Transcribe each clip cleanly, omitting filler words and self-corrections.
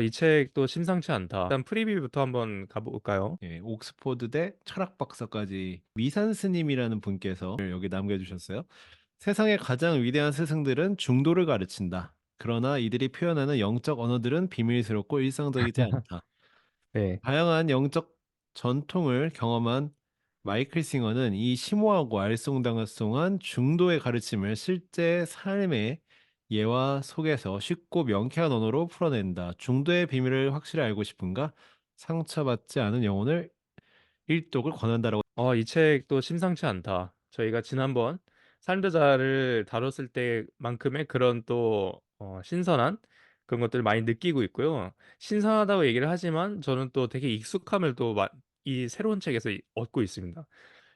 이 책도 심상치 않다. 일단 프리뷰부터 한번 가볼까요? 예, 옥스포드 대 철학 박사까지 미산 스님이라는 분께서 여기 남겨주셨어요. 세상의 가장 위대한 스승들은 중도를 가르친다. 그러나 이들이 표현하는 영적 언어들은 비밀스럽고 일상적이지 않다. 네. 다양한 영적 전통을 경험한 마이클 싱어는 이 심오하고 알쏭달쏭한 중도의 가르침을 실제 삶의 예와 속에서 쉽고 명쾌한 언어로 풀어낸다. 중도의 비밀을 확실히 알고 싶은가? 상처받지 않은 영혼을 일독을 권한다라고. 이 책도 심상치 않다. 저희가 지난번 산드자를 다뤘을 때만큼의 그런 또 신선한 그런 것들을 많이 느끼고 있고요. 신선하다고 얘기를 하지만 저는 또 되게 익숙함을 이 새로운 책에서 얻고 있습니다.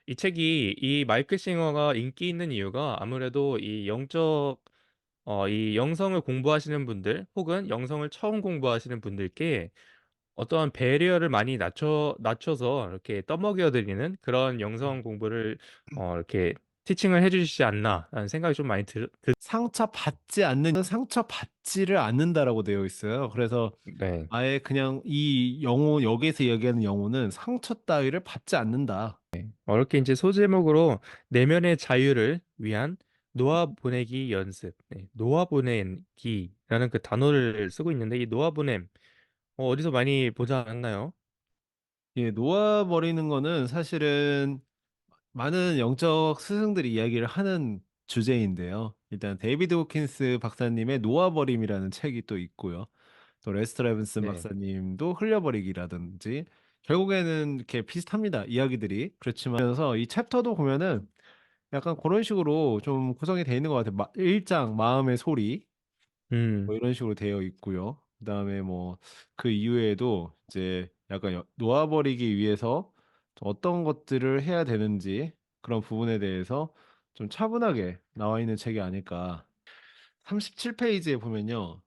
이 책이 이 마이클 싱어가 인기 있는 이유가 아무래도 이 영성을 공부하시는 분들 혹은 영성을 처음 공부하시는 분들께 어떠한 배리어를 많이 낮춰서 이렇게 떠먹여 드리는 그런 영성 공부를 이렇게 티칭을 해주시지 않나라는 생각이 좀 많이 상처받지를 않는다라고 되어 있어요. 그래서 네. 아예 그냥 이 영혼, 여기에서 얘기하는 영혼은 상처 따위를 받지 않는다. 어렵게 이제 소제목으로 내면의 자유를 위한 놓아 보내기 연습, 네. 놓아 보내기라는 그 단어를 쓰고 있는데 이 놓아 보냄 어디서 많이 보지 않았나요? 예, 놓아버리는 거는 사실은 많은 영적 스승들이 이야기를 하는 주제인데요. 일단 데이비드 호킨스 박사님의 놓아버림이라는 책이 또 있고요. 또 레스터 레븐슨 네. 박사님도 흘려버리기라든지 결국에는 이렇게 비슷합니다. 이야기들이. 그렇지만 그래서 이 챕터도 보면은 약간 그런 식으로 좀 구성이 되어 있는 것 같아요. 1장 마음의 소리 뭐 음, 이런 식으로 되어 있고요. 그다음에 뭐 그 이후에도 이제 약간 놓아버리기 위해서 좀 어떤 것들을 해야 되는지 그런 부분에 대해서 좀 차분하게 나와 있는 책이 아닐까. 37페이지에 보면요.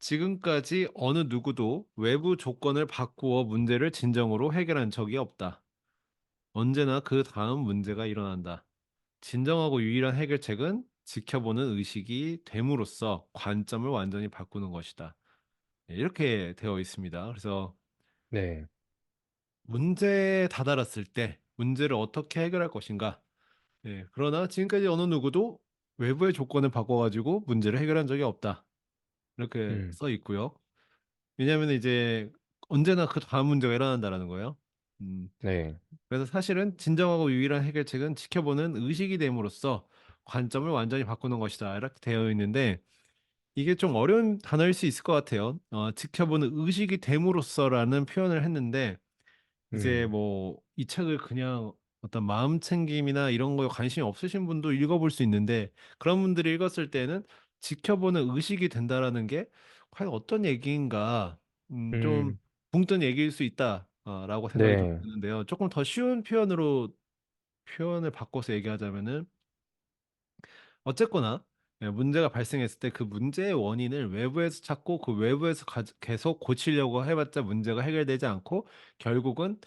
지금까지 어느 누구도 외부 조건을 바꾸어 문제를 진정으로 해결한 적이 없다. 언제나 그 다음 문제가 일어난다. 진정하고 유일한 해결책은 지켜보는 의식이 됨으로써 관점을 완전히 바꾸는 것이다. 네, 이렇게 되어 있습니다. 그래서 네. 문제에 다다랐을 때 문제를 어떻게 해결할 것인가. 네, 그러나 지금까지 어느 누구도 외부의 조건을 바꿔가지고 문제를 해결한 적이 없다. 이렇게 음, 써 있고요. 왜냐하면 이제 언제나 그 다음 문제가 일어난다라는 거예요. 음, 네. 그래서 사실은 진정하고 유일한 해결책은 지켜보는 의식이 됨으로써 관점을 완전히 바꾸는 것이다. 이렇게 되어 있는데 이게 좀 어려운 단어일 수 있을 것 같아요. 지켜보는 의식이 됨으로써라는 표현을 했는데 이제 음, 뭐 이 책을 그냥 어떤 마음 챙김이나 이런 거에 관심이 없으신 분도 읽어볼 수 있는데 그런 분들이 읽었을 때는 지켜보는 의식이 된다라는 게 과연 어떤 얘기인가 좀 음, 붕 뜬 얘기일 수 있다. 라고 생각이 좀 네. 드는데요. 조금 더 쉬운 표현으로 표현을 바꿔서 얘기하자면은 어쨌거나 문제가 발생했을 때 그 문제의 원인을 외부에서 찾고 그 외부에서 계속 고치려고 해봤자 문제가 해결되지 않고 결국은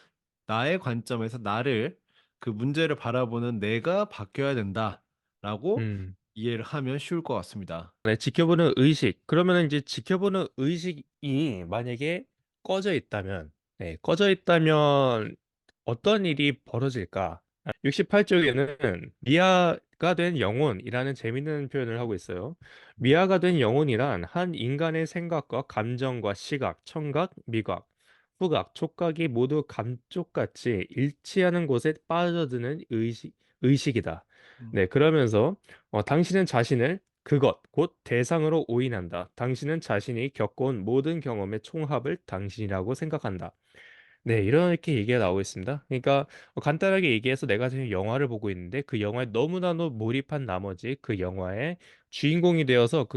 나의 관점에서 나를 그 문제를 바라보는 내가 바뀌어야 된다라고 음. 이해를 하면 쉬울 것 같습니다. 네, 지켜보는 의식. 그러면 이제 지켜보는 의식이 만약에 꺼져 있다면, 네, 꺼져 있다면 어떤 일이 벌어질까? 68쪽에는 미아가 된 영혼이라는 재밌는 표현을 하고 있어요. 미아가 된 영혼이란 한 인간의 생각과 감정과 시각, 청각, 미각, 후각, 촉각이 모두 감쪽같이 일치하는 곳에 빠져드는 의식이다. 음, 네, 그러면서 당신은 자신을 그것, 곧 대상으로 오인한다. 당신은 자신이 겪어온 모든 경험의 총합을 당신이라고 생각한다. 네, 이렇게 얘기가 나오고 있습니다. 그러니까 간단하게 얘기해서 내가 지금 영화를 보고 있는데 그 영화에 너무나도 몰입한 나머지 그 영화의 주인공이 되어서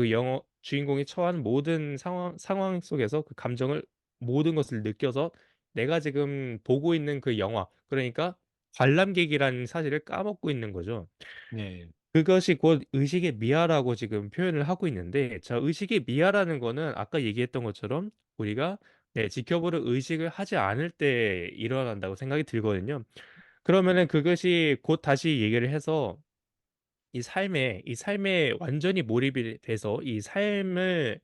주인공이 처한 모든 상황 속에서 그 감정을 모든 것을 느껴서 내가 지금 보고 있는 그 영화, 그러니까 관람객이라는 사실을 까먹고 있는 거죠. 네, 그것이 곧 의식의 미아라고 지금 표현을 하고 있는데, 자, 의식의 미아라는 거는 아까 얘기했던 것처럼 우리가 네, 지켜보는 의식을 하지 않을 때 일어난다고 생각이 들거든요. 그러면은 그것이 곧 다시 얘기를 해서 이 삶에 완전히 몰입이 돼서 이 삶을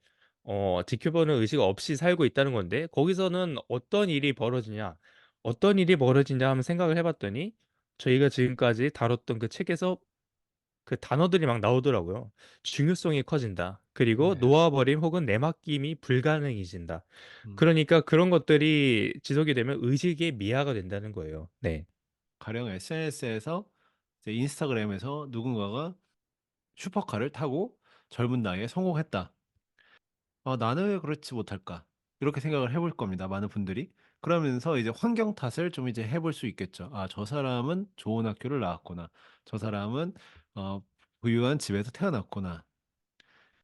지켜보는 의식 없이 살고 있다는 건데, 거기서는 어떤 일이 벌어지냐, 어떤 일이 벌어지냐 하면 생각을 해봤더니, 저희가 지금까지 다뤘던 그 책에서 그 단어들이 막 나오더라고요. 중요성이 커진다. 그리고 네. 놓아버림 혹은 내맡김이 불가능해진다. 음. 그러니까 그런 것들이 지속이 되면 의식의 미화가 된다는 거예요. 네. 가령 SNS에서 이제 인스타그램에서 누군가가 슈퍼카를 타고 젊은 나이에 성공했다. '아 나는 왜 그렇지 못할까?' 이렇게 생각을 해볼 겁니다, 많은 분들이. 그러면서 이제 환경 탓을 좀 이제 해볼 수 있겠죠. '아 저 사람은 좋은 학교를 나왔구나. 저 사람은 어 부유한 집에서 태어났구나.'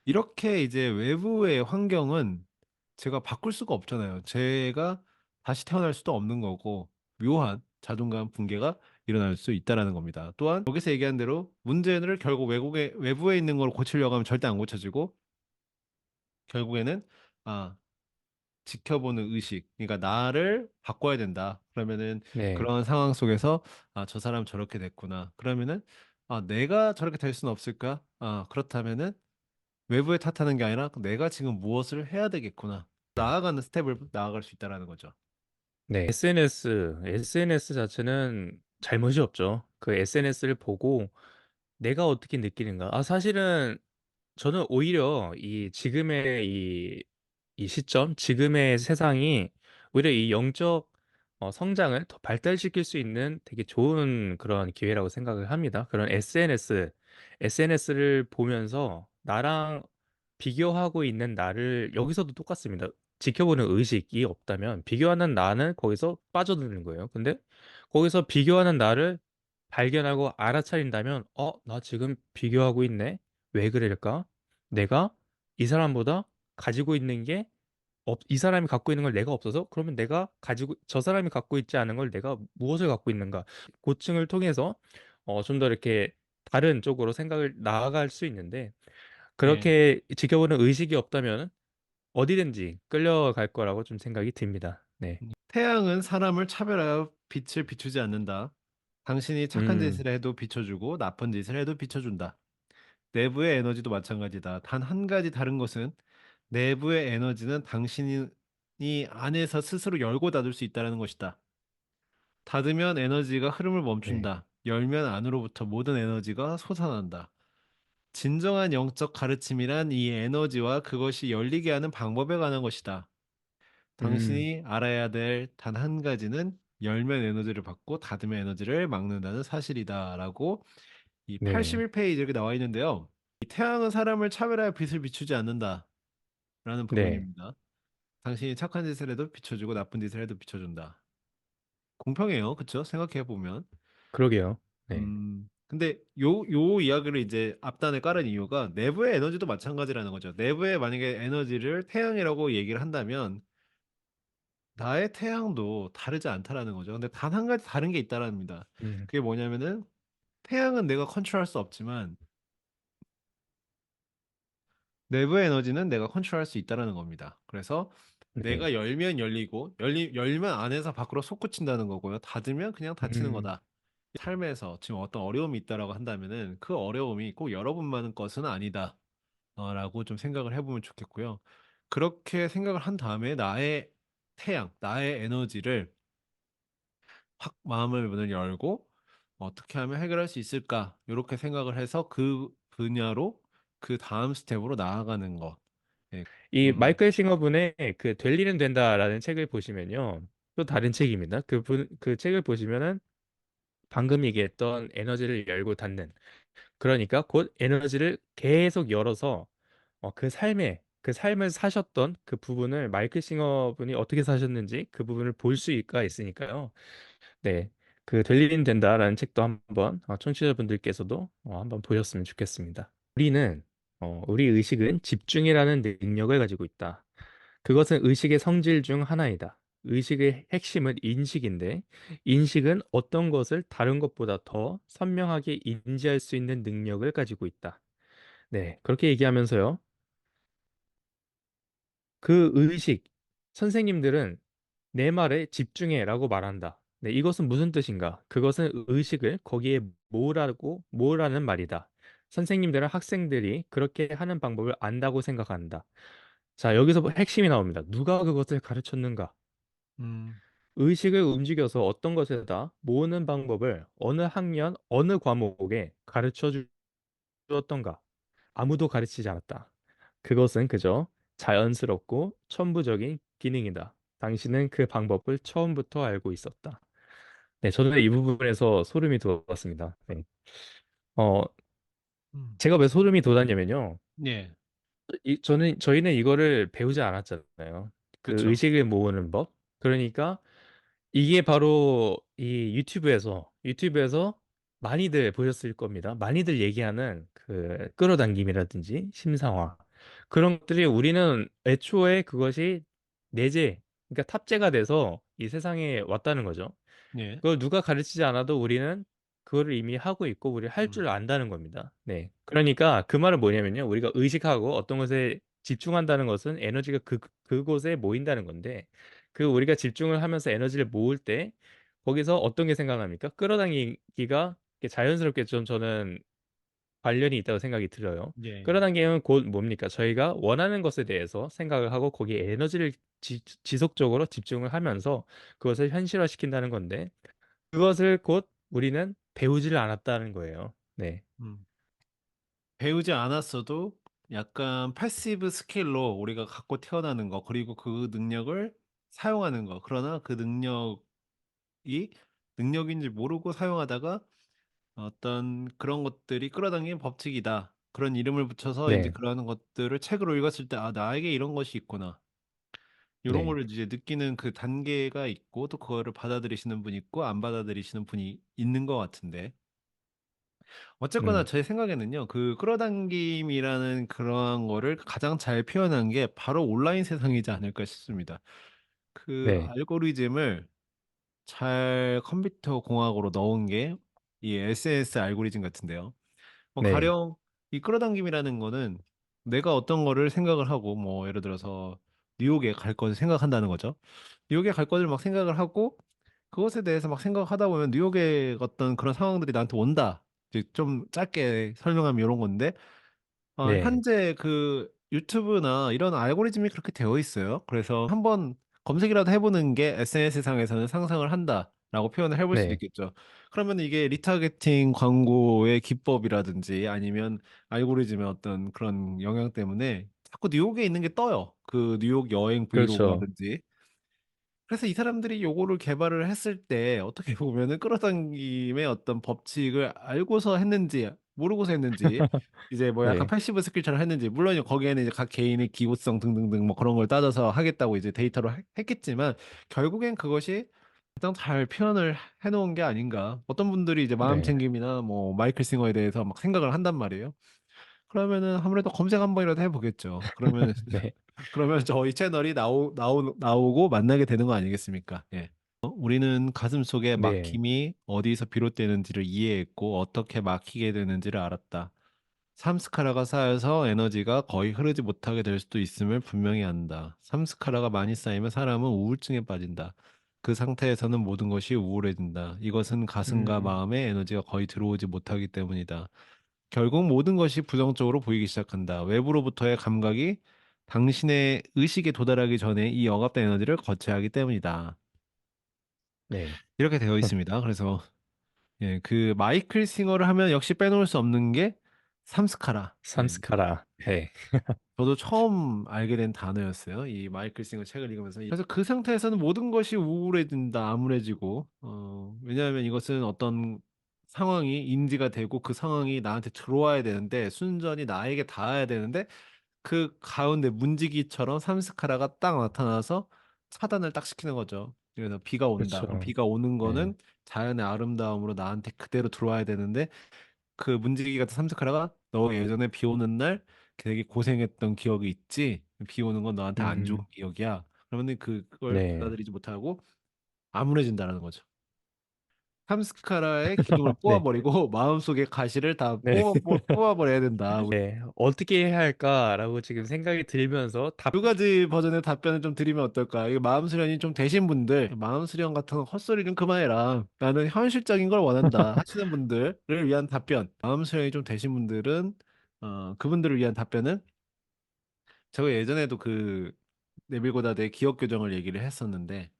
이렇게 이제 외부의 환경은 제가 바꿀 수가 없잖아요. 제가 다시 태어날 수도 없는 거고 묘한 자존감 붕괴가 일어날 수 있다라는 겁니다. 또한 여기서 얘기한 대로 문제를 결국 외국에 외부에 있는 걸 고치려고 하면 절대 안 고쳐지고 결국에는 아 지켜보는 의식, 그러니까 '나를 바꿔야 된다.' 그러면은 네. 그런 상황 속에서 '아 저 사람 저렇게 됐구나.' 그러면은 '아 내가 저렇게 될 수는 없을까? 아 그렇다면은 외부에 탓하는 게 아니라 '내가 지금 무엇을 해야 되겠구나.' 나아가는 스텝을 나아갈 수 있다라는 거죠. 네. SNS 자체는 잘못이 없죠. 그 SNS를 보고 내가 어떻게 느끼는가. 사실은 저는 오히려 이 지금의 이 시점, 지금의 세상이 오히려 이 영적 성장을 더 발달시킬 수 있는 되게 좋은 그런 기회라고 생각을 합니다. 그런 SNS를 보면서 나랑 비교하고 있는 나를 여기서도 똑같습니다. 지켜보는 의식이 없다면 비교하는 나는 거기서 빠져드는 거예요. 근데 거기서 비교하는 나를 발견하고 알아차린다면, 나 지금 비교하고 있네? 왜 그럴까? 내가 이 사람보다 가지고 있는 게 이 사람이 갖고 있는 걸 내가 없어서 그러면 내가 가지고 저 사람이 갖고 있지 않은 걸 내가 무엇을 갖고 있는가? 고증을 통해서 좀 더 이렇게 다른 쪽으로 생각을 나아갈 수 있는데 네. 그렇게 지켜보는 의식이 없다면 어디든지 끌려갈 거라고 좀 생각이 듭니다. 네. "태양은 사람을 차별하여 빛을 비추지 않는다. 당신이 착한 음, 짓을 해도 비춰 주고 나쁜 짓을 해도 비춰 준다. 내부의 에너지도 마찬가지다. 단 한 가지 다른 것은 내부의 에너지는 당신이 안에서 스스로 열고 닫을 수 있다는 것이다. 닫으면 에너지가 흐름을 네. 멈춘다. 열면 안으로부터 모든 에너지가 솟아난다. 진정한 영적 가르침이란 이 에너지와 그것이 열리게 하는 방법에 관한 것이다. 음, 당신이 알아야 될 단 한 가지는 열면 에너지를 받고 닫으면 에너지를 막는다는 사실이다라고 이 네. 81페이지 이렇게 나와 있는데요. 이 태양은 사람을 차별하여 빛을 비추지 않는다라는 네. 부분입니다. 당신이 착한 짓을 해도 비춰주고 나쁜 짓을 해도 비춰준다. 공평해요. 그쵸? 생각해 보면. 그러게요. 네. 근데 요 이야기를 이제 앞단에 깔은 이유가 내부의 에너지도 마찬가지라는 거죠. 내부에 만약에 에너지를 태양이라고 얘기를 한다면 나의 태양도 다르지 않다라는 거죠. 근데 단 한 가지 다른 게 있다라는 겁니다. 음, 그게 뭐냐면은 태양은 내가 컨트롤할 수 없지만 내부의 에너지는 내가 컨트롤할 수 있다라는 겁니다. 그래서 네. 내가 열면 열리고 열면 안에서 밖으로 솟구친다는 거고요. 닫으면 그냥 닫히는 음, 거다. 삶에서 지금 어떤 어려움이 있다라고 한다면은 그 어려움이 꼭 여러분만의 것은 아니다. 라고 좀 생각을 해 보면 좋겠고요. 그렇게 생각을 한 다음에 나의 태양, 나의 에너지를 확 마음을 문을 열고 '어떻게 하면 해결할 수 있을까?' 요렇게 생각을 해서 그 분야로 그다음 스텝으로 나아가는 것. 예. 이 음. 마이클 싱어분의 그 될 일은 된다라는 책을 보시면요. 또 다른 책입니다. 그 책을 보시면은 방금 얘기했던 에너지를 열고 닫는. 그러니까 곧 에너지를 계속 열어서 그 삶을 사셨던 그 부분을 마이클 싱어 분이 어떻게 사셨는지 그 부분을 볼 수가 있으니까요. 네. 그 될 일은 된다라는 책도 한번 청취자분들께서도 한번 보셨으면 좋겠습니다. 우리 의식은 집중이라는 능력을 가지고 있다. 그것은 의식의 성질 중 하나이다. 의식의 핵심은 인식인데, 인식은 어떤 것을 다른 것보다 더 선명하게 인지할 수 있는 능력을 가지고 있다. 네, 그렇게 얘기하면서요. 그 의식, 선생님들은 내 말에 집중해라고 말한다. 네, 이것은 무슨 뜻인가? 그것은 의식을 거기에 모으라는 말이다. 선생님들은 학생들이 그렇게 하는 방법을 안다고 생각한다. 자, 여기서 핵심이 나옵니다. 누가 그것을 가르쳤는가? 음, 의식을 움직여서 어떤 것에다 모으는 방법을 어느 학년, 어느 과목에 가르쳐 주었던가? 아무도 가르치지 않았다. 그것은 그저 자연스럽고 천부적인 기능이다. 당신은 그 방법을 처음부터 알고 있었다. 네, 저는 이 부분에서 소름이 돋았습니다. 네. 어, 음. 제가 왜 소름이 돋았냐면요. 예, 저희는 이거를 배우지 않았잖아요. 그 그쵸. 의식을 모으는 법. 그러니까 이게 바로 이 유튜브에서 많이들 보셨을 겁니다. 많이들 얘기하는 그 끌어당김이라든지 심상화 그런 것들이 우리는 애초에 그것이 내재, 그러니까 탑재가 돼서 이 세상에 왔다는 거죠. 예. 그걸 누가 가르치지 않아도 우리는 그거를 이미 하고 있고 우리 할 음, 줄 안다는 겁니다. 네. 그러니까 그 말은 뭐냐면요. 우리가 의식하고 어떤 것에 집중한다는 것은 에너지가 그곳에 모인다는 건데 그 우리가 집중을 하면서 에너지를 모을 때 거기서 어떤 게 생각납니까? 끌어당기기가 자연스럽게 좀 저는 관련이 있다고 생각이 들어요. 예. 끌어당기면 곧 뭡니까? 저희가 원하는 것에 대해서 생각을 하고 거기에 에너지를 지속적으로 집중을 하면서 그것을 현실화시킨다는 건데 그것을 곧 우리는 배우지를 않았다는 거예요. 네. 음. 배우지 않았어도 약간 패시브 스킬로 우리가 갖고 태어나는 거, 그리고 그 능력을 사용하는 거. 그러나 그 능력이 능력인지 모르고 사용하다가 어떤 그런 것들이 끌어당기는 법칙이다. 그런 이름을 붙여서 이제 네. 그러한 것들을 책으로 읽었을 때 '아 나에게 이런 것이 있구나.' 요런 네. 거를 이제 느끼는 그 단계가 있고, 또 그거를 받아들이시는 분이 있고 안 받아들이시는 분이 있는 것 같은데, 어쨌거나 음. 제 생각에는요. 그 끌어당김이라는 그러한 거를 가장 잘 표현한 게 바로 온라인 세상이지 않을까 싶습니다. 그 네. 알고리즘을 잘 컴퓨터 공학으로 넣은 게 이 SNS 알고리즘 같은데요. 뭐 네. 가령 이 끌어당김이라는 거는 내가 어떤 거를 생각을 하고, 뭐 예를 들어서 뉴욕에 갈 것을 생각한다는 거죠. 뉴욕에 갈 것을 막 생각을 하고 그것에 대해서 막 생각하다 보면 뉴욕의 어떤 그런 상황들이 나한테 온다. 이제 좀 짧게 설명하면 요런 건데, 네. 현재 그 유튜브나 이런 알고리즘이 그렇게 되어 있어요. 그래서 한번 검색이라도 해 보는 게 SNS 상에서는 상상을 한다라고 표현을 해볼 수도 네. 있겠죠. 그러면 이게 리타게팅 광고의 기법이라든지 아니면 알고리즘의 어떤 그런 영향 때문에 자꾸 뉴욕에 있는 게 떠요. 그 뉴욕 여행 그렇죠. 브이로그라든지. 그래서 이 사람들이 요거를 개발을 했을 때 어떻게 보면은 끌어당김의 어떤 법칙을 알고서 했는지 모르고서 했는지, 이제 뭐 약간 네. 패시브 스킬처럼 했는지, 물론 거기에는 이제 각 개인의 기호성 등등등 뭐 그런 걸 따져서 하겠다고 이제 데이터로 했겠지만, 결국엔 그것이 가장 잘 표현을 해 놓은 게 아닌가. 어떤 분들이 이제 네. 마음챙김이나 뭐 마이클 싱어에 대해서 막 생각을 한단 말이에요. 그러면은 아무래도 검색 한 번이라도 해 보겠죠. 그러면 네. 그러면 저희 채널이 나오고 만나게 되는 거 아니겠습니까? 예. 우리는 가슴속에 네. 막힘이 어디서 비롯되는지를 이해했고 어떻게 막히게 되는지를 알았다. 삼스카라가 쌓여서 에너지가 거의 흐르지 못하게 될 수도 있음을 분명히 안다. 삼스카라가 많이 쌓이면 사람은 우울증에 빠진다. 그 상태에서는 모든 것이 우울해진다. 이것은 가슴과 음. 마음에 에너지가 거의 들어오지 못하기 때문이다. 결국 모든 것이 부정적으로 보이기 시작한다. 외부로부터의 감각이 당신의 의식에 도달하기 전에 이 억압된 에너지를 거쳐야 하기 때문이다. 네. 이렇게 되어 있습니다. 그래서 예, 그 마이클 싱어를 하면 역시 빼놓을 수 없는 게 삼스카라. 예. 삼스카라. 네. 저도 처음 알게 된 단어였어요. 이 마이클 싱어 책을 읽으면서. 그래서 그 상태에서는 모든 것이 우울해진다, 암울해지고, 왜냐하면 이것은 어떤 상황이 인지가 되고 그 상황이 나한테 들어와야 되는데, 순전히 나에게 닿아야 되는데, 그 가운데 문지기처럼 삼스카라가 딱 나타나서 차단을 딱 시키는 거죠. 그래서 비가 온다. 그럼 그렇죠. 비가 오는 네. 거는 자연의 아름다움으로 나한테 그대로 들어와야 되는데, 그 문지기 같은 삼스카라가 너 예전에 비 오는 날 되게 고생했던 기억이 있지? 비 오는 건 너한테 안 좋은 음. 기억이야. 그러면 그걸 네. 받아들이지 못하고 암울해진다는 거죠. 삼스카라의 기둥을 네. 뽑아버리고 마음속의 가시를 다 네. 뽑아버려야 된다. 네. 어떻게 해야 할까라고 지금 생각이 들면서 두 가지 버전의 답변을 좀 드리면 어떨까? 이거 마음 수련이 좀 되신 분들, 마음 수련 같은 헛소리 좀 그만해라. 나는 현실적인 걸 원한다. 하시는 분들을 위한 답변. 마음 수련이 좀 되신 분들은, 그분들을 위한 답변은 제가 예전에도 그 네빌 고다드의 기억 교정을 얘기를 했었는데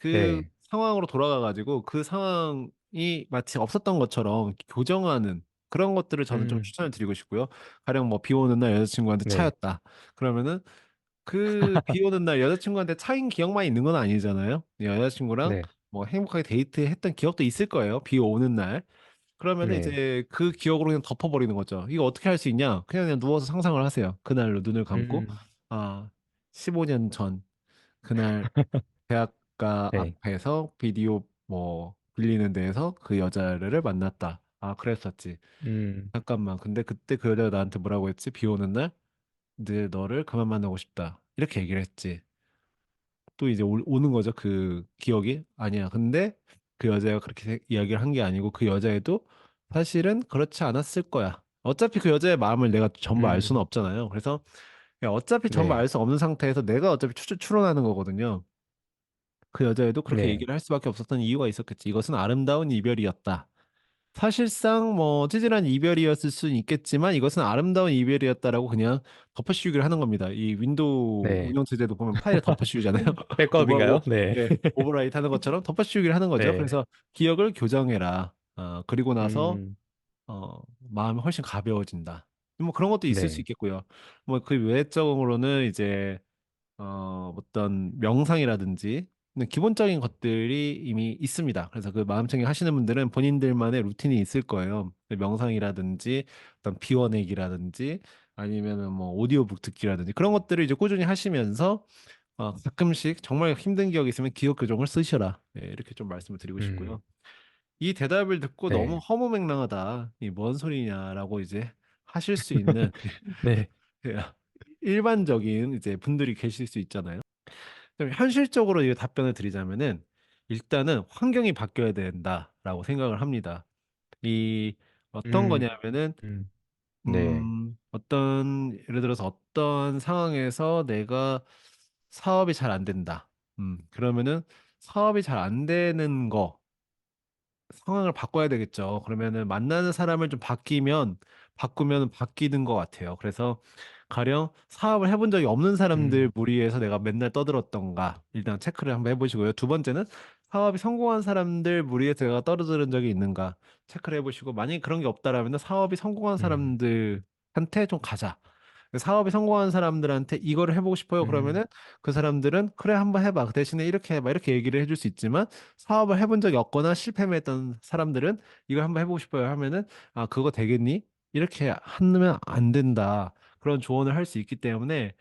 그 네. 상황으로 돌아가 가지고 그 상황이 마치 없었던 것처럼 교정하는 그런 것들을 저는 좀 음. 추천을 드리고 싶고요. 가령 뭐 비 오는 날 여자친구한테 네. 차였다. 그러면은 그 비 오는 날 여자친구한테 차인 기억만 있는 건 아니잖아요. 여자친구랑 네. 뭐 행복하게 데이트했던 기억도 있을 거예요. 비 오는 날. 그러면은 네. 이제 그 기억으로 그냥 덮어버리는 거죠. 이거 어떻게 할 수 있냐? 그냥 누워서 상상을 하세요. 그날로 눈을 감고 음. 아 15년 전 그날 대학가 네. 앞에서 비디오 뭐 빌리는 데에서 그 여자를 만났다. 아 그랬었지. 음. 잠깐만. 근데 그때 그 여자가 나한테 뭐라고 했지? 비 오는 날 늘 너를 그만 만나고 싶다. 이렇게 얘기를 했지. 또 이제 오는 거죠. 그 기억이. 아니야. 근데 그 여자가 그렇게 이야기를 한 게 아니고 그 여자애도 사실은 그렇지 않았을 거야. 어차피 그 여자의 마음을 내가 전부 알 수는 음. 없잖아요. 그래서 야, 어차피 전부 네. 알 수 없는 상태에서 내가 어차피 추론하는 거거든요. 그 여자애도 그렇게 네. 얘기를 할 수밖에 없었던 이유가 있었겠지. 이것은 아름다운 이별이었다. 사실상 뭐 찌질한 이별이었을 수는 있겠지만 이것은 아름다운 이별이었다라고 그냥 덮어씌우기를 하는 겁니다. 이 윈도우 네. 운영 체제도 보면 파일에 덮어씌우잖아요. 백업인가요? 네. 오버라이트 하는 것처럼 덮어씌우기를 하는 거죠. 네. 그래서 기억을 교정해라. 그리고 나서 음. 마음이 훨씬 가벼워진다. 뭐 그런 것도 있을 수 네. 있겠고요. 뭐 그 외적으로는 이제 어떤 명상이라든지 근데 기본적인 것들이 이미 있습니다. 그래서 그 마음챙김 하시는 분들은 본인들만의 루틴이 있을 거예요. 명상이라든지 어떤 비워내기라든지 아니면은 뭐 오디오북 듣기라든지 그런 것들을 이제 꾸준히 하시면서 가끔씩 정말 힘든 기억이 있으면 기억 교정을 쓰셔라. 예, 이렇게 좀 말씀을 드리고 싶고요. 음. 이 대답을 듣고 너무 네. 허무맹랑하다. 이 뭔 소리냐라고 이제 하실 수 있는 네. 일반적인 이제 분들이 계실 수 있잖아요. 그럼 현실적으로 이 답변을 드리자면은 일단은 환경이 바뀌어야 된다라고 생각을 합니다. 이 어떤 음. 거냐면은 음. 네. 어떤 예를 들어서 어떤 상황에서 내가 사업이 잘 안 된다. 그러면은 사업이 잘 안 되는 거 상황을 바꿔야 되겠죠. 그러면은 만나는 사람을 좀 바꾸면 바뀌는 것 같아요. 그래서 가령 사업을 해본 적이 없는 사람들 음. 무리해서 내가 맨날 떠들었던가 일단 체크를 한번 해보시고요. 두 번째는 사업이 성공한 사람들 무리해서 내가 떨어지는 적이 있는가 체크를 해보시고 만약에 그런 게 없다라면 사업이 성공한 음. 사람들한테 좀 가자. 사업이 성공한 사람들한테 이거를 해보고 싶어요. 음. 그러면은 그 사람들은 그래 한번 해봐. 그 대신에 이렇게 해봐. 이렇게 얘기를 해줄 수 있지만 사업을 해본 적이 없거나 실패만 했던 사람들은 이걸 한번 해보고 싶어요 하면은 아 그거 되겠니? 이렇게 하면 안 된다. 그런 조언을 할 수 있기 때문에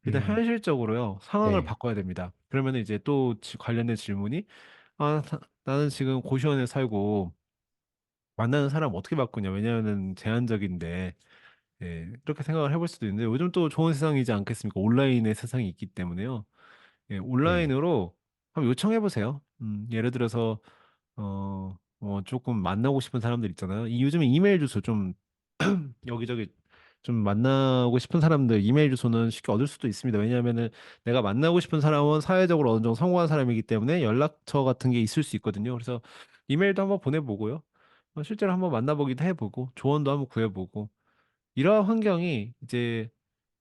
일단 음. 현실적으로요 상황을 네. 바꿔야 됩니다. 그러면 이제 또 관련된 질문이 나는 지금 고시원에 살고 만나는 사람 어떻게 바꾸냐? 왜냐하면 제한적인데 이렇게 생각을 해볼 수도 있는데 요즘 또 좋은 세상이지 않겠습니까? 온라인의 세상이 있기 때문에요. 네. 온라인으로 한번 요청해 보세요. 예를 들어서 조금 만나고 싶은 사람들 있잖아요. 요즘에 이메일 주소 좀 여기저기 좀 만나고 싶은 사람들 이메일 주소는 쉽게 얻을 수도 있습니다. 왜냐하면은 내가 만나고 싶은 사람은 사회적으로 어느 정도 성공한 사람이기 때문에 연락처 같은 게 있을 수 있거든요. 그래서 이메일도 한번 보내보고요. 실제로 한번 만나보기도 해보고 조언도 한번 구해보고 이러한 환경이 이제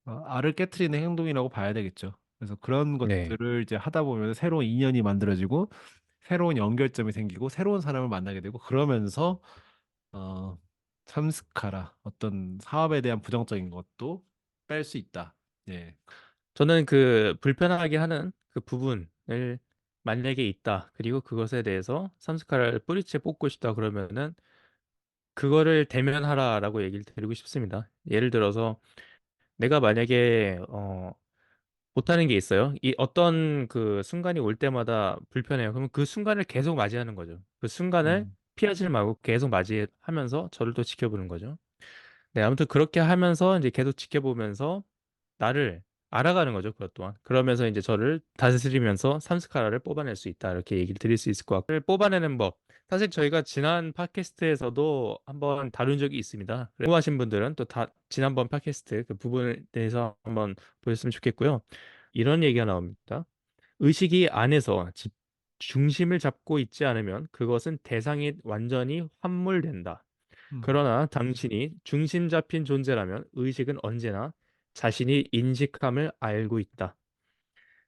알을 깨트리는 행동이라고 봐야 되겠죠. 그래서 그런 네. 것들을 이제 하다 보면 새로운 인연이 만들어지고 새로운 연결점이 생기고 새로운 사람을 만나게 되고 그러면서 어, 참스카라 어떤 사업에 대한 부정적인 것도 뺄 수 있다. 예. 저는 그 불편하게 하는 그 부분을 만약에 있다. 그리고 그것에 대해서 삼스카라를 뿌리째 뽑고 싶다 그러면은 그거를 대면하라라고 얘기를 드리고 싶습니다. 예를 들어서 내가 만약에 못하는 게 있어요. 이 어떤 그 순간이 올 때마다 불편해요. 그러면 그 순간을 계속 맞이하는 거죠. 그 순간을 음, 피하지 말고 계속 맞이하면서 저를 또 지켜보는 거죠. 네, 아무튼 그렇게 하면서 이제 계속 지켜보면서 나를 알아가는 거죠. 그것 또한. 그러면서 이제 저를 다스리면서 삼스카라를 뽑아낼 수 있다. 이렇게 얘기를 드릴 수 있을 것 같고. 뽑아내는 법. 사실 저희가 지난 팟캐스트에서도 한번 다룬 적이 있습니다. 궁금하신 분들은 또 지난번 팟캐스트 그 부분에 대해서 한번 보셨으면 좋겠고요. 이런 얘기가 나옵니다. 의식이 안에서 중심을 잡고 있지 않으면 그것은 대상이 완전히 환물된다. 음, 그러나 당신이 중심 잡힌 존재라면 의식은 언제나 자신이 인식함을 알고 있다.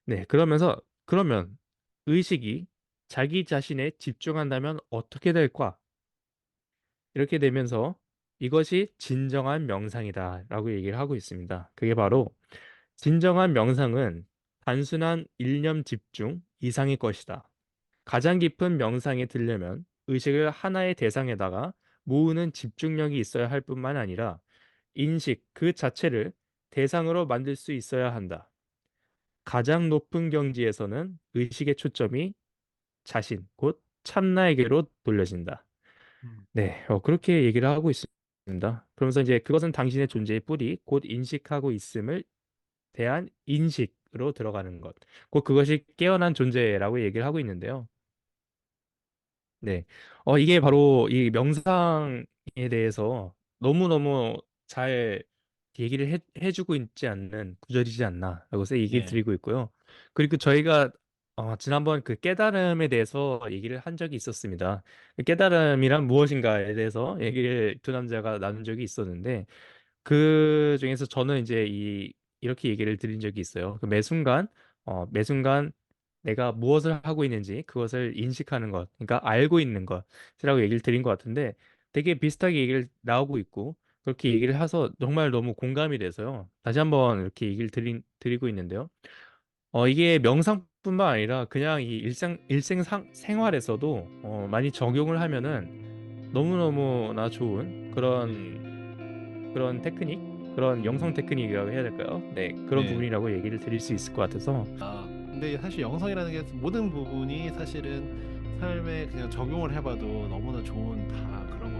네, 그러면 의식이 자기 자신에 집중한다면 어떻게 될까? 이렇게 되면서 이것이 진정한 명상이다라고 얘기를 하고 있습니다. 그게 바로 진정한 명상은 단순한 일념 집중 이상의 것이다. 가장 깊은 명상에 들려면 의식을 하나의 대상에다가 모으는 집중력이 있어야 할 뿐만 아니라 인식 그 자체를 대상으로 만들 수 있어야 한다. 가장 높은 경지에서는 의식의 초점이 자신, 곧 참나에게로 돌려진다. 음. 네, 그렇게 얘기를 하고 있습니다. 그러면서 이제 그것은 당신의 존재의 뿌리, 곧 인식하고 있음을 대한 인식으로 들어가는 것. 곧 그것이 깨어난 존재라고 얘기를 하고 있는데요. 네. 이게 바로 이 명상에 대해서 너무너무 잘 얘기를 해주고 있지 않는 구절이지 않나라고 얘기를 네. 드리고 있고요. 그리고 저희가 지난번 그 깨달음에 대해서 얘기를 한 적이 있었습니다. 그 깨달음이란 무엇인가에 대해서 얘기를 두 남자가 나눈 적이 있었는데, 그 중에서 저는 이제 이렇게 얘기를 드린 적이 있어요. 매 순간 내가 무엇을 하고 있는지 그것을 인식하는 것, 그러니까 알고 있는 것이라고 얘기를 드린 것 같은데 되게 비슷하게 얘기를 나오고 있고 그렇게 얘기를 해서 정말 너무 공감이 돼서요. 다시 한번 이렇게 얘기를 드리고 있는데요. 이게 명상뿐만 아니라 그냥 이 생활에서도 많이 적용을 하면은 너무너무나 좋은 그런 테크닉, 그런 영성 테크닉이라고 해야 될까요? 네, 그런 네. 부분이라고 얘기를 드릴 수 있을 것 같아서. 근데 사실 영성이라는 게 모든 부분이 사실은 삶에 그냥 적용을 해봐도 너무나 좋은 다 그런